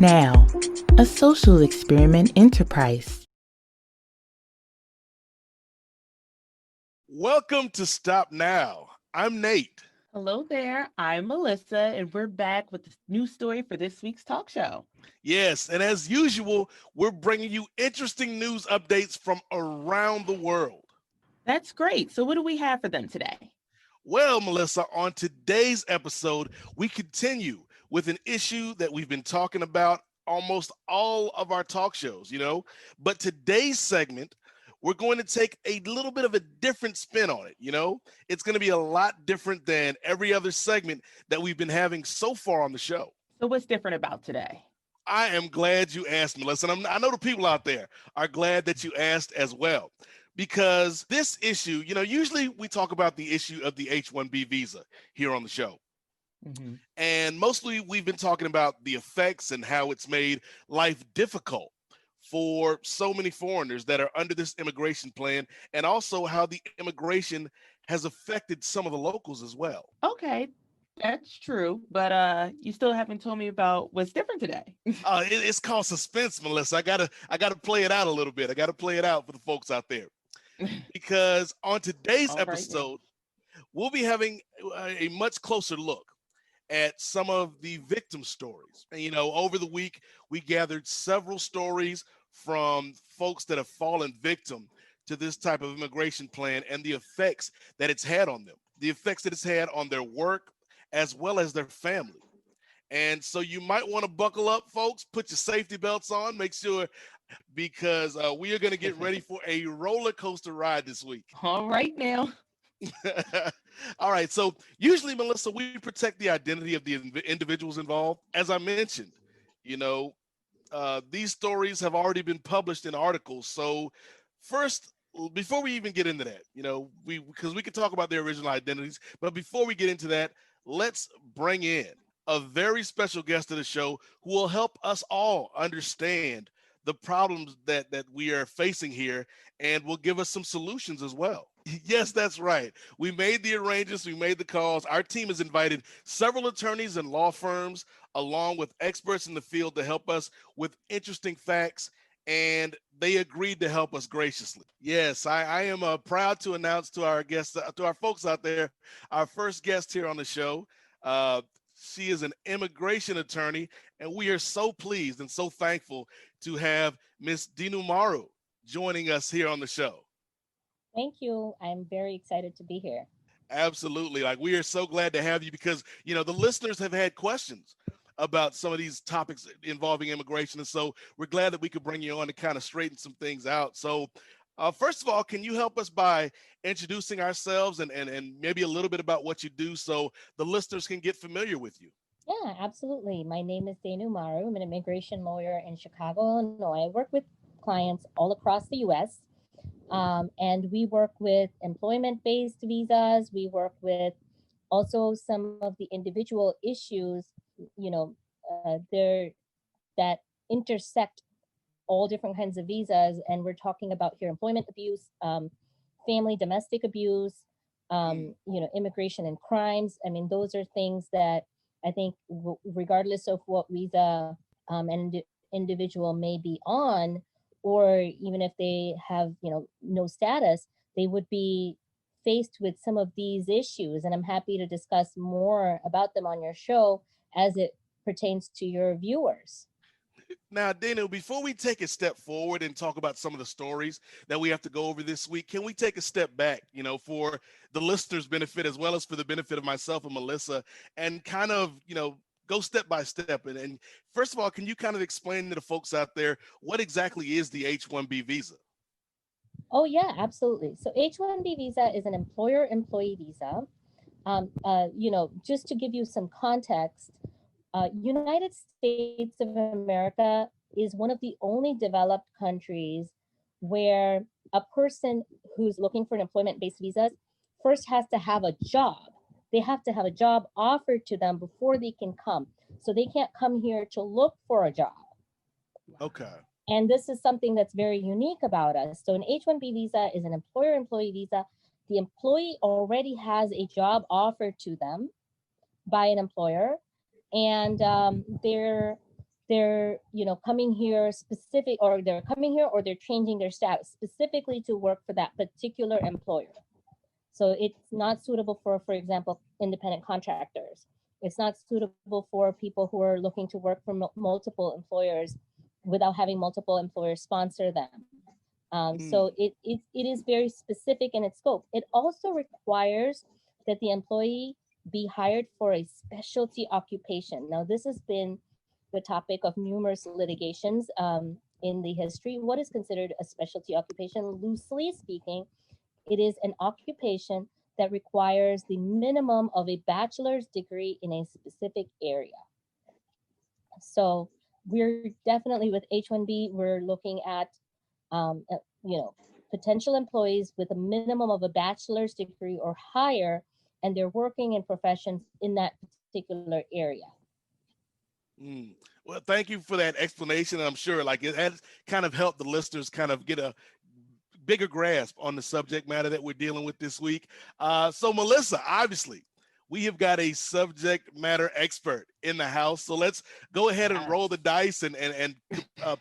Now, a social experiment enterprise. Welcome to Stop Now. I'm Nate. Hello there, I'm Melissa, and we're back with a new story for this week's talk show. Yes, and as usual, we're bringing you interesting news updates from around the world. That's great. So, what do we have for them today? Well, Melissa, on today's episode, we continue with an issue that we've been talking about almost all of our talk shows. But today's segment, we're going to take a little bit of a different spin on it. It's going to be a lot different than every other segment that we've been having so far on the show. So, what's different about today? I am glad you asked, Melissa. And I know the people out there are glad that you asked as well, because this issue, usually we talk about the issue of the H1B visa here on the show. Mm-hmm. And mostly we've been talking about the effects and how it's made life difficult for so many foreigners that are under this immigration plan, and also how the immigration has affected some of the locals as well. Okay, that's true, but you still haven't told me about what's different today. It's called suspense, Melissa. I gotta play it out a little bit. I gotta play it out for the folks out there, because on today's All right, now. episode, we'll be having a much closer look at some of the victim stories. And, over the week, we gathered several stories from folks that have fallen victim to this type of immigration plan and the effects that it's had on them, the effects that it's had on their work as well as their family. And so you might want to buckle up, folks, put your safety belts on, make sure, because we are going to get ready for a roller coaster ride this week. All right, now. All right. So usually, Melissa, we protect the identity of the individuals involved. As I mentioned, you know, these stories have already been published in articles. So first, before we even get into that, because we could talk about their original identities, but before we get into that, let's bring in a very special guest of the show who will help us all understand the problems that we are facing here, and will give us some solutions as well. Yes, that's right. We made the arrangements, we made the calls. Our team has invited several attorneys and law firms, along with experts in the field, to help us with interesting facts, and they agreed to help us graciously. Yes, I am proud to announce to our guests, to our folks out there, our first guest here on the show. Uh, she is an immigration attorney, and we are so pleased and so thankful to have Miss Dinu Maru joining us here on the show. Thank you. I'm very excited to be here. Absolutely. Like, we are so glad to have you, because, the listeners have had questions about some of these topics involving immigration. And so we're glad that we could bring you on to kind of straighten some things out. So, first of all, can you help us by introducing ourselves and maybe a little bit about what you do, so the listeners can get familiar with you? Yeah, absolutely. My name is Danu Maru. I'm an immigration lawyer in Chicago, Illinois. I work with clients all across the U.S. And we work with employment-based visas. We work with also some of the individual issues, there that intersect all different kinds of visas. And we're talking about here employment abuse, family domestic abuse, immigration and crimes. I mean, those are things that I think, regardless of what visa an individual may be on, or even if they have, no status, they would be faced with some of these issues. And I'm happy to discuss more about them on your show as it pertains to your viewers. Now, Daniel, before we take a step forward and talk about some of the stories that we have to go over this week, can we take a step back, for the listeners' benefit as well as for the benefit of myself and Melissa, and kind of, go step by step? And first of all, can you kind of explain to the folks out there what exactly is the H1B visa? Oh, yeah, absolutely. So H1B visa is an employer-employee visa. Just to give you some context, United States of America is one of the only developed countries where a person who's looking for an employment-based visas first has to have a job. They have to have a job offered to them before they can come. So they can't come here to look for a job. Okay. And this is something that's very unique about us. So an H-1B visa is an employer-employee visa. The employee already has a job offered to them by an employer, and they're they're coming here specific, or they're coming here, or they're changing their status specifically to work for that particular employer. So it's not suitable for example, independent contractors. It's not suitable for people who are looking to work for multiple employers without having multiple employers sponsor them. So it is very specific in its scope. It also requires that the employee be hired for a specialty occupation. Now, this has been the topic of numerous litigations in the history. What is considered a specialty occupation? Loosely speaking, it is an occupation that requires the minimum of a bachelor's degree in a specific area. So we're definitely with H1B, we're looking at potential employees with a minimum of a bachelor's degree or higher, and they're working in professions in that particular area. Well, thank you for that explanation. I'm sure it has kind of helped the listeners kind of get a bigger grasp on the subject matter that we're dealing with this week. So Melissa, obviously, we have got a subject matter expert in the house. So let's go ahead and roll the dice and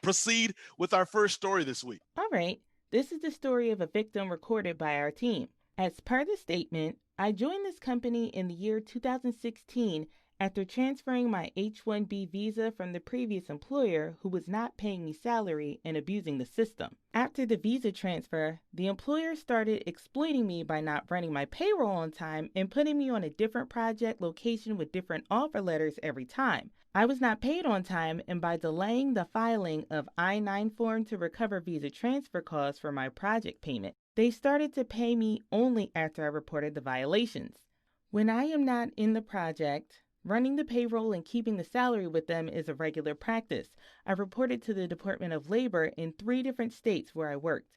proceed with our first story this week. All right. This is the story of a victim recorded by our team. As per the statement, I joined this company in the year 2016 after transferring my H1B visa from the previous employer who was not paying me salary and abusing the system. After the visa transfer, the employer started exploiting me by not running my payroll on time and putting me on a different project location with different offer letters every time. I was not paid on time, and by delaying the filing of I-9 form to recover visa transfer costs for my project payment, they started to pay me only after I reported the violations. When I am not in the project, running the payroll and keeping the salary with them is a regular practice. I reported to the Department of Labor in 3 different states where I worked.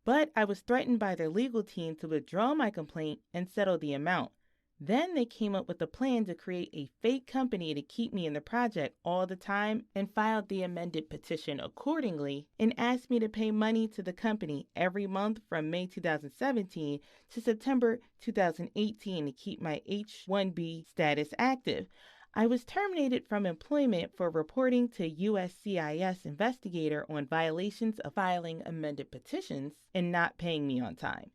But I was threatened by their legal team to withdraw my complaint and settle the amount. Then they came up with a plan to create a fake company to keep me in the project all the time and filed the amended petition accordingly and asked me to pay money to the company every month from May 2017 to September 2018 to keep my H1B status active. I was terminated from employment for reporting to USCIS investigator on violations of filing amended petitions and not paying me on time.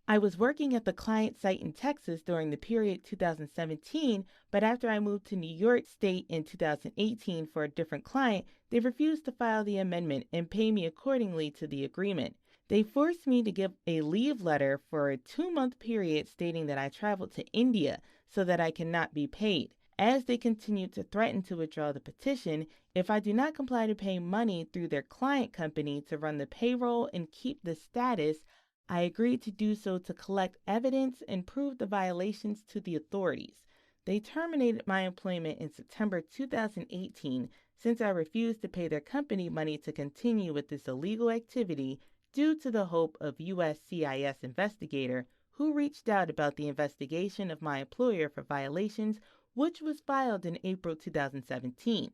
I was working at the client site in Texas during the period 2017, but after I moved to New York State in 2018 for a different client, they refused to file the amendment and pay me accordingly to the agreement. They forced me to give a leave letter for a 2-month period stating that I traveled to India so that I cannot be paid. As they continued to threaten to withdraw the petition, if I do not comply to pay money through their client company to run the payroll and keep the status, I agreed to do so to collect evidence and prove the violations to the authorities. They terminated my employment in September 2018 since I refused to pay their company money to continue with this illegal activity due to the hope of USCIS investigator who reached out about the investigation of my employer for violations, which was filed in April 2017.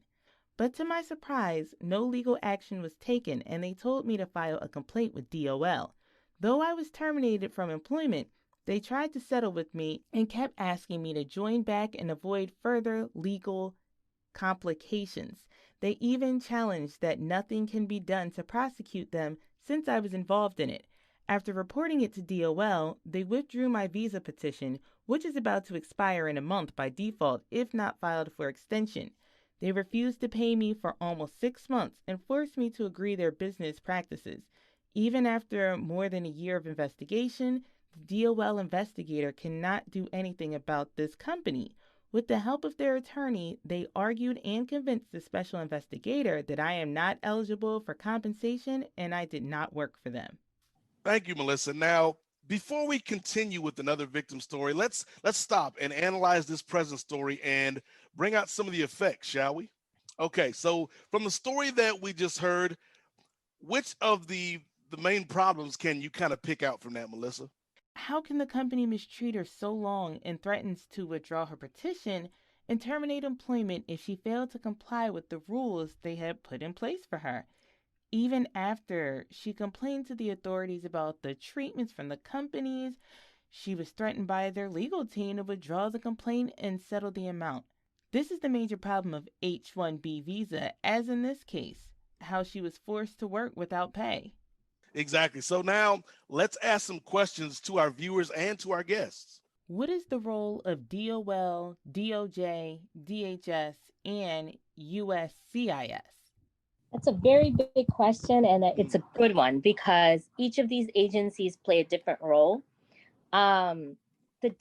But to my surprise, no legal action was taken and they told me to file a complaint with DOL. Though I was terminated from employment, they tried to settle with me and kept asking me to join back and avoid further legal complications. They even challenged that nothing can be done to prosecute them since I was involved in it. After reporting it to DOL, they withdrew my visa petition, which is about to expire in a month by default if not filed for extension. They refused to pay me for almost 6 months and forced me to agree their business practices. Even after more than a year of investigation, the DOL investigator cannot do anything about this company. With the help of their attorney, they argued and convinced the special investigator that I am not eligible for compensation and I did not work for them. Thank you, Melissa. Now, before we continue with another victim story, let's stop and analyze this present story and bring out some of the effects, shall we? Okay, so from the story that we just heard, which of the main problems can you kind of pick out from that, Melissa? How can the company mistreat her so long and threatens to withdraw her petition and terminate employment if she failed to comply with the rules they had put in place for her? Even after she complained to the authorities about the treatments from the companies, she was threatened by their legal team to withdraw the complaint and settle the amount. This is the major problem of H1B visa, as in this case, how she was forced to work without pay. Exactly. So now let's ask some questions to our viewers and to our guests. What is the role of DOL, DOJ, DHS, and USCIS? That's a very big question, and it's a good one because each of these agencies play a different role. The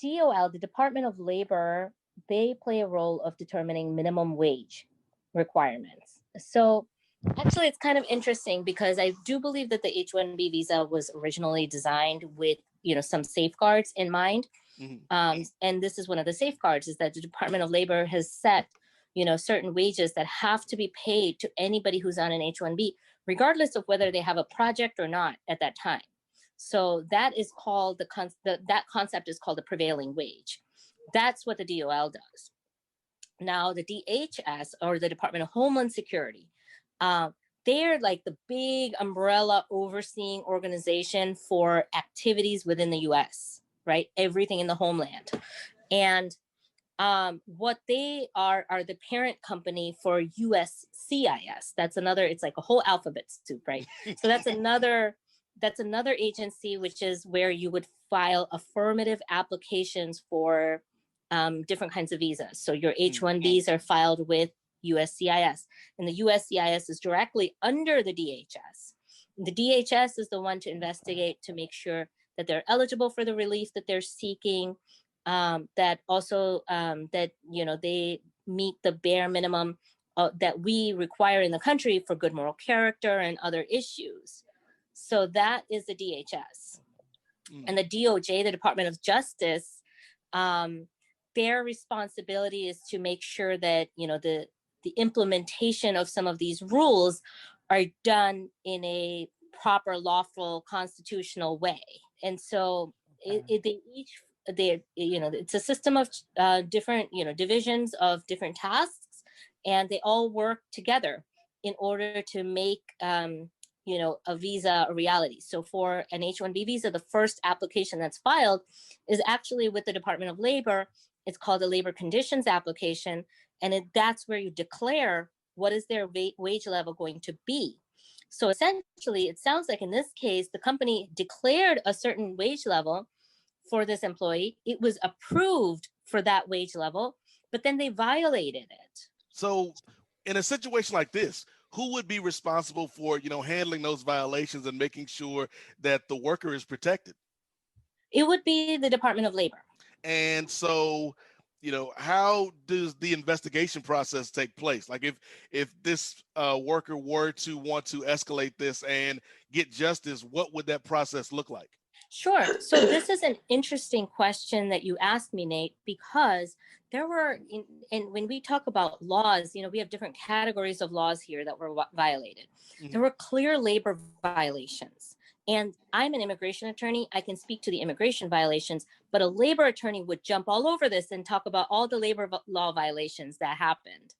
DOL, the Department of Labor, they play a role of determining minimum wage requirements. So actually, it's kind of interesting because I do believe that the H-1B visa was originally designed with, some safeguards in mind. And this is one of the safeguards, is that the Department of Labor has set, certain wages that have to be paid to anybody who's on an H-1B, regardless of whether they have a project or not at that time. So that is called that concept is called the prevailing wage. That's what the DOL does. Now, the DHS, or the Department of Homeland Security, they're like the big umbrella overseeing organization for activities within the US, right? Everything in the homeland. And what they are the parent company for USCIS. That's another, it's like a whole alphabet soup, right? So that's another agency, which is where you would file affirmative applications for different kinds of visas. So your H-1Bs are filed with USCIS, and the USCIS is directly under the DHS. The DHS is the one to investigate to make sure that they're eligible for the relief that they're seeking, that also that they meet the bare minimum that we require in the country for good moral character and other issues. So that is the DHS. And the DOJ, the Department of Justice, their responsibility is to make sure that the implementation of some of these rules are done in a proper, lawful, constitutional way. And so it's a system of different divisions of different tasks, and they all work together in order to make a visa a reality. So for an H-1B visa, the first application that's filed is actually with the Department of Labor. It's called a labor conditions application, and that's where you declare what is their wage level going to be. So essentially, it sounds like in this case, the company declared a certain wage level for this employee. It was approved for that wage level, but then they violated it. So in a situation like this, who would be responsible for, handling those violations and making sure that the worker is protected? It would be the Department of Labor. And so, how does the investigation process take place? Like if this worker were to want to escalate this and get justice, what would that process look like? Sure. So this is an interesting question that you asked me, Nate, because there were, and when we talk about laws, we have different categories of laws here that were violated. Mm-hmm. There were clear labor violations. And I'm an immigration attorney. I can speak to the immigration violations, but a labor attorney would jump all over this and talk about all the labor law violations that happened,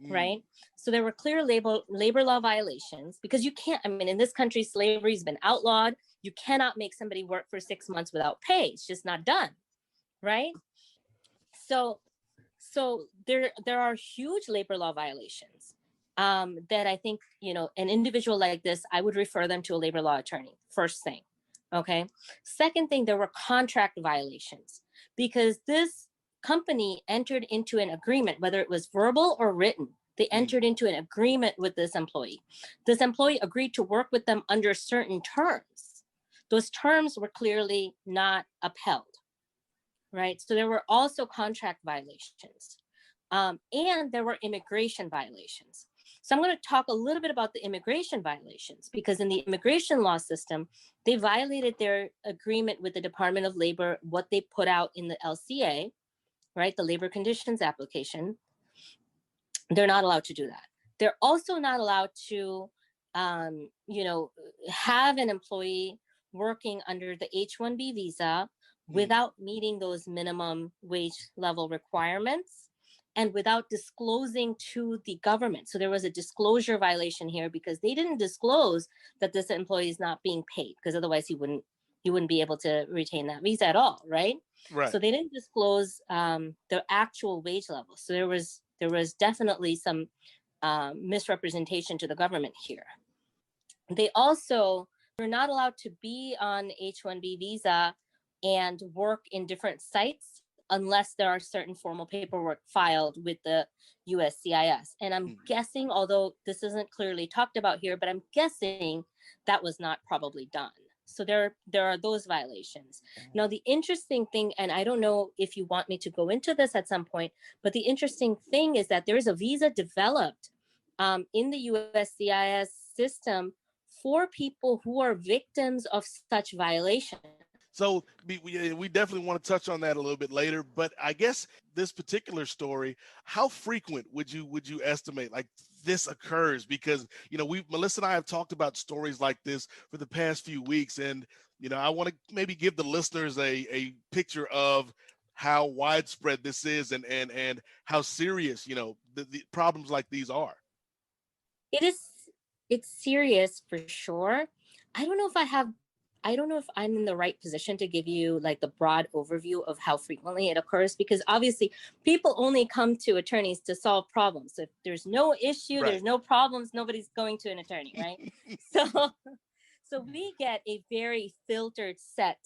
right? So there were clear labor law violations, because you can't, in this country, slavery has been outlawed. You cannot make somebody work for 6 months without pay. It's just not done, right? So there are huge labor law violations that I think, an individual like this, I would refer them to a labor law attorney, first thing, okay? Second thing, there were contract violations, because this company entered into an agreement, whether it was verbal or written. They entered into an agreement with this employee. This employee agreed to work with them under certain terms. Those terms were clearly not upheld, right? So there were also contract violations, and there were immigration violations. So I'm going to talk a little bit about the immigration violations, because in the immigration law system, they violated their agreement with the Department of Labor, what they put out in the LCA, right? The labor conditions application. They're not allowed to do that. They're also not allowed to, have an employee working under the H-1B visa without meeting those minimum wage level requirements and without disclosing to the government. So there was a disclosure violation here, because they didn't disclose that this employee is not being paid, because otherwise he wouldn't be able to retain that visa at all, right? Right. So they didn't disclose the actual wage level. So there was There was definitely some misrepresentation to the government here. They also were not allowed to be on H1B visa and work in different sites unless there are certain formal paperwork filed with the USCIS. And I'm guessing, although this isn't clearly talked about here, but I'm guessing that was not probably done. So there are those violations. Now, the interesting thing, and I don't know if you want me to go into this at some point, but the interesting thing is that there is a visa developed in the USCIS system for people who are victims of such violations. So we definitely want to touch on that a little bit later, but I guess this particular story, how frequent would you estimate like this occurs? Because, you know, Melissa and I have talked about stories like this for the past few weeks, and, you know, I want to maybe give the listeners a picture of how widespread this is and how serious, you know, the problems like these are. It's serious for sure. I don't know if I'm in the right position to give you like the broad overview of how frequently it occurs, because obviously people only come to attorneys to solve problems. So if there's no issue, Right. there's no problems, nobody's going to an attorney, right? So we get a very filtered set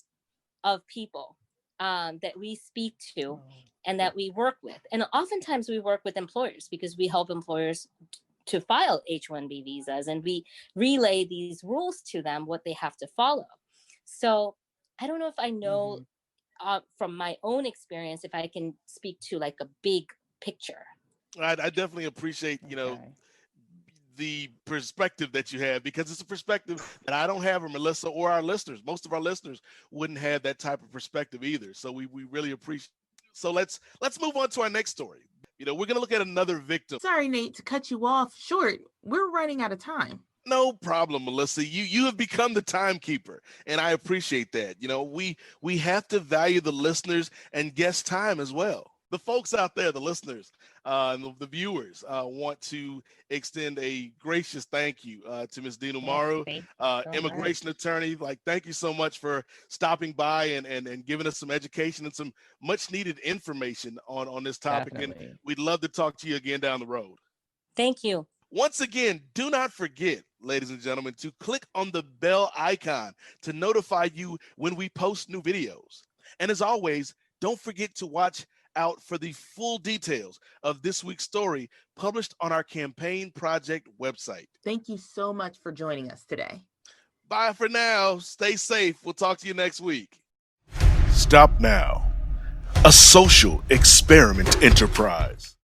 of people that we speak to and that we work with. And oftentimes we work with employers because we help employers to file H1B visas, and we relay these rules to them, what they have to follow. So I don't know if I know from my own experience, if I can speak to like a big picture. I definitely appreciate, you know, the perspective that you have, because it's a perspective that I don't have, or Melissa or our listeners. Most of our listeners wouldn't have that type of perspective either. So we really appreciate. So let's move on to our next story. You know, we're going to look at another victim. Sorry, Nate, to cut you off short. We're running out of time. No problem, Melissa. You have become the timekeeper, and I appreciate that. You know, we have to value the listeners and guest time as well. The folks out there, the listeners, the viewers, want to extend a gracious thank you to Ms. Dina Maru, immigration attorney. Like, thank you so much for stopping by and giving us some education and some much needed information on this topic. Definitely. And we'd love to talk to you again down the road. Thank you. Once again, do not forget, ladies and gentlemen, to click on the bell icon to notify you when we post new videos. And as always, don't forget to watch out for the full details of this week's story published on our campaign project website. Thank you so much for joining us today. Bye for now. Stay safe. We'll talk to you next week. Stop Now, a social experiment enterprise.